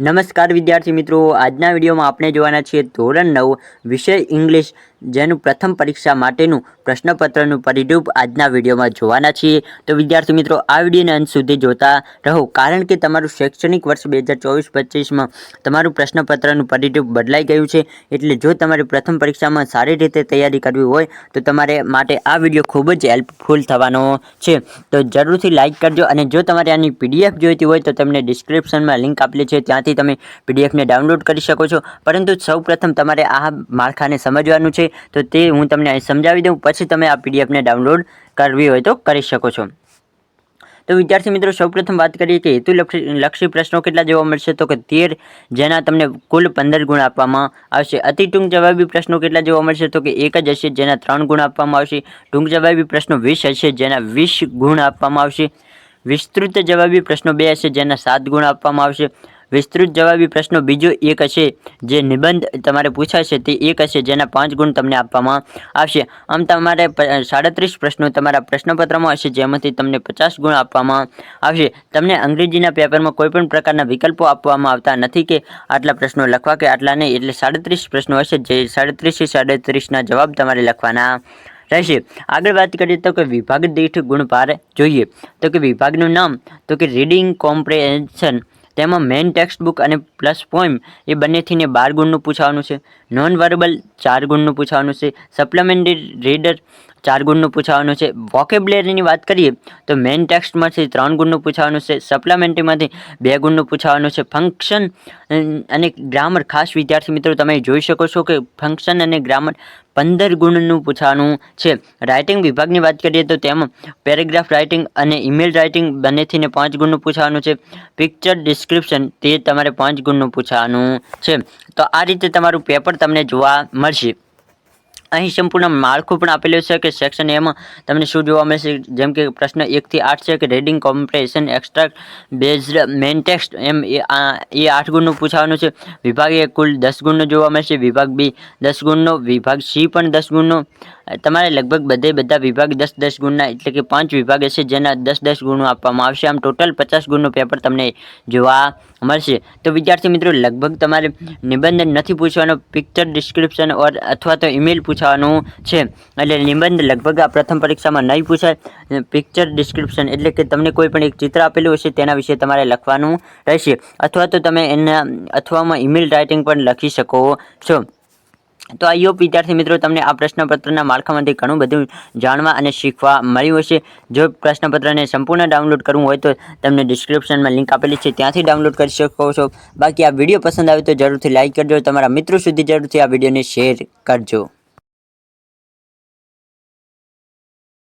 નમસ્કાર વિદ્યાર્થી મિત્રો, આજના વિડીયોમાં આપણે જોવાના છીએ ધોરણ 9 વિષય ઇંગ્લિશ જેનું પ્રથમ પરીક્ષા માટેનું પ્રશ્નપત્રનું પરિરૂપ આજના વિડીયોમાં જોવાના છીએ। તો વિદ્યાર્થી મિત્રો, આ વિડીયોને અંત સુધી જોતા રહો, કારણ કે તમારું શૈક્ષણિક વર્ષ 2024-25માં તમારું પ્રશ્નપત્રનું પરિરૂપ બદલાઈ ગયું છે। એટલે જો તમારે પ્રથમ પરીક્ષામાં સારી રીતે તૈયારી કરવી હોય તો તમારે માટે આ વિડીયો ખૂબ જ હેલ્પફુલ થવાનો છે। તો જરૂરથી લાઇક કરજો, અને જો તમારે આની PDF જોઈતી હોય તો તમને ડિસ્ક્રિપ્શનમાં લિંક આપેલી છે, ત્યાંથી તમે PDF ને ડાઉનલોડ કરી શકો છો। પરંતુ સૌપ્રથમ તમારે આ માળખાને સમજવાનું છે, તો તે હું તમને અહીં સમજાવી દઉં, પછી તમે આ PDF ને ડાઉનલોડ કરવી હોય તો કરી શકો છો। તો વિદ્યાર્થી મિત્રો, સૌપ્રથમ વાત કરીએ કે હેતુલક્ષી પ્રશ્નો કેટલા જોવા મળશે, તો કે 13, જેના તમને કુલ 15 ગુણ આપવામાં આવશે। અતિ ટૂંક જવાબી પ્રશ્નો કેટલા જોવા મળશે, તો કે 1 જ હશે, જેના 3 ગુણ આપવામાં આવશે। ટૂંક જવાબી પ્રશ્નો 20 હશે, જેના 20 ગુણ આપવામાં આવશે। વિસ્તૃત જવાબી પ્રશ્નો 2 હશે, જેના 7 ગુણ આપવામાં આવશે। વિસ્તૃત જવાબી પ્રશ્નો બીજો 1 હશે, જે નિબંધ તમારે પૂછાશે તે 1 હશે, જેના 5 ગુણ તમને આપવામાં આવશે। આમ તમારે 37 પ્રશ્નો તમારા પ્રશ્નપત્રમાં હશે, જેમાંથી તમને 50 ગુણ આપવામાં આવશે। તમને અંગ્રેજીના પેપરમાં કોઈપણ પ્રકારના વિકલ્પો આપવામાં આવતા નથી કે આટલા પ્રશ્નો લખવા કે આટલા નહીં, એટલે 37 પ્રશ્નો હશે, જે 37ના જવાબ તમારે લખવાના રહેશે। આગળ વાત કરીએ તો કે વિભાગ દીઠ ગુણભાર જોઈએ, તો કે વિભાગનું નામ તો કે રીડિંગ કોમ્પ્રેહેન્શન, તેમાં મેઇન ટેક્સ્ટ બુક અને પ્લસ પોઈમ એ બંનેથીને 12 ગુણનું પૂછવાનું છે। નોન વર્બલ 4 ગુણનું પૂછવાનું છે। સપ્લિમેન્ટરી રીડર 4 ગુણનું પૂછવાનું છે। વોકેબ્યુલરીની વાત કરીએ તો મેઇન ટેક્સ્ટમાંથી 3 ગુણનું પૂછવાનું છે। સપ્લિમેન્ટરીમાંથી 2 ગુણનું પૂછવાનું છે। ફંક્શન અને ગ્રામર, ખાસ વિદ્યાર્થી મિત્રો તમે જોઈ શકો છો કે ફંક્શન અને ગ્રામર 15 ગુણનું પૂછવાનું છે। રાઇટિંગ વિભાગની વાત કરીએ તો તેમાં પેરેગ્રાફ રાઇટિંગ અને ઈમેલ રાઇટિંગ બંનેથીને 5 ગુણનું પૂછવાનું છે। પિક્ચર ડિસ્ક્રિપ્શન તે તમારે 5 ગુણનું પૂછવાનું છે। તો આ રીતે તમારું પેપર તમને જોવા મળશે। અહીં સંપૂર્ણ માળખું પણ આપેલું છે કે સેક્શન એમાં તમને શું જોવા મળશે, જેમ કે પ્રશ્ન 1 થી 8 છે કે reading comprehension extract based main text, એમ એ 8 ગુણનું પૂછવાનું છે। વિભાગ એ કુલ 10 ગુણનો જોવા મળશે। વિભાગ બી 10 ગુણનો, વિભાગ સી પણ 10 ગુણનો, તમારે લગભગ બધા વિભાગ 10 ગુણના, એટલે કે 5 વિભાગ હશે, જેના 10 ગુણો આપવામાં આવશે। આમ ટોટલ 50 ગુણનું પેપર તમને જોવા મળશે। તો વિદ્યાર્થી મિત્રો, લગભગ તમારે નિબંધ નથી પૂછવાનો, પિક્ચર ડિસ્ક્રિપ્શન અથવા તો ઈમેલ પૂછવાનું છે। એટલે નિબંધ લગભગ આ પ્રથમ પરીક્ષામાં નહીં પૂછાય। પિક્ચર ડિસ્ક્રિપ્શન એટલે કે તમને કોઈ પણ એક ચિત્ર આપેલું હશે, તેના વિશે તમારે લખવાનું રહેશે, અથવા તો તમે અથવામાં ઈમેલ રાઇટિંગ પણ લખી શકો છો। તો આઈ હોપ વિદ્યાર્થી મિત્રો તમને આ પ્રશ્નપત્રના માળખામાંથી ઘણું બધું જાણવા અને શીખવા મળ્યું હશે। જો પ્રશ્નપત્રને સંપૂર્ણ ડાઉનલોડ કરવું હોય તો તમને ડિસ્ક્રિપ્શનમાં લિંક આપેલી છે, ત્યાંથી ડાઉનલોડ કરી શકો છો। બાકી આ વિડીયો પસંદ આવે તો જરૂરથી લાઇક કરજો, તમારા મિત્રો સુધી જરૂરથી આ વિડીયોને શેર કરજો।